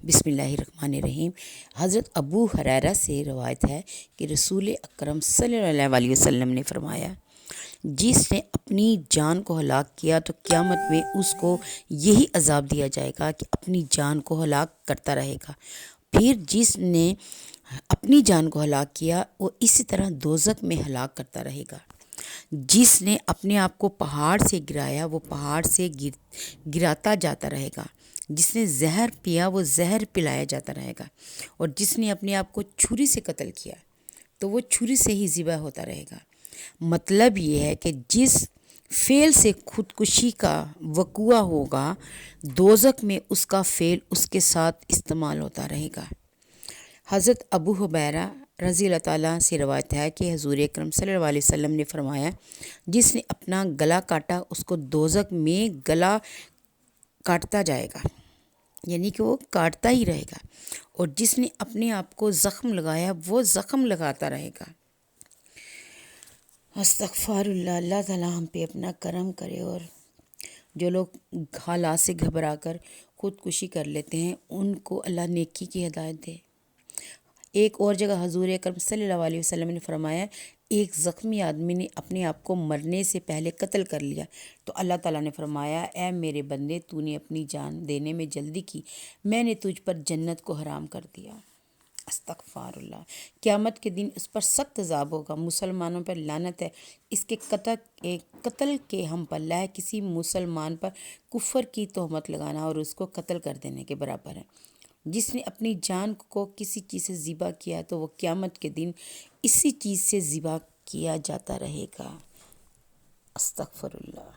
بسم اللہ الرحمن الرحیم۔ حضرت ابو ہریرہ سے روایت ہے کہ رسول اکرم صلی اللہ علیہ وسلم نے فرمایا، جس نے اپنی جان کو ہلاک کیا تو قیامت میں اس کو یہی عذاب دیا جائے گا کہ اپنی جان کو ہلاک کرتا رہے گا۔ پھر جس نے اپنی جان کو ہلاک کیا وہ اسی طرح دوزخ میں ہلاک کرتا رہے گا۔ جس نے اپنے آپ کو پہاڑ سے گرایا وہ پہاڑ سے گراتا جاتا رہے گا۔ جس نے زہر پیا وہ زہر پلایا جاتا رہے گا، اور جس نے اپنے آپ کو چھری سے قتل کیا تو وہ چھری سے ہی ذبح ہوتا رہے گا۔ مطلب یہ ہے کہ جس فعل سے خودکشی کا وقوع ہوگا دوزخ میں اس کا فعل اس کے ساتھ استعمال ہوتا رہے گا۔ حضرت ابو ہریرہ رضی اللہ تعالیٰ سے روایت ہے کہ حضور اکرم صلی اللہ علیہ وسلم نے فرمایا، جس نے اپنا گلا کاٹا اس کو دوزخ میں گلا کاٹتا جائے گا، یعنی کہ وہ کاٹتا ہی رہے گا، اور جس نے اپنے آپ کو زخم لگایا وہ زخم لگاتا رہے گا۔ استغفار اللہ۔ اللہ تعالیٰ ہم پہ اپنا کرم کرے، اور جو لوگ حالات سے گھبرا کر خودکشی کر لیتے ہیں ان کو اللہ نیکی کی ہدایت دے۔ ایک اور جگہ حضور اکرم صلی اللہ علیہ وسلم نے فرمایا، ایک زخمی آدمی نے اپنے آپ کو مرنے سے پہلے قتل کر لیا تو اللہ تعالیٰ نے فرمایا، اے میرے بندے، تو نے اپنی جان دینے میں جلدی کی، میں نے تجھ پر جنت کو حرام کر دیا۔ استغفار اللہ۔ قیامت کے دن اس پر سخت عذاب ہوگا۔ مسلمانوں پر لعنت ہے۔ اس کے قتل کے ہم پلہ ہے۔ کسی مسلمان پر کفر کی تہمت لگانا اور اس کو قتل کر دینے کے برابر ہے۔ جس نے اپنی جان کو کسی چیز سے ذبح کیا تو وہ قیامت کے دن اسی چیز سے ذبح کیا جاتا رہے گا۔ استغفر اللہ۔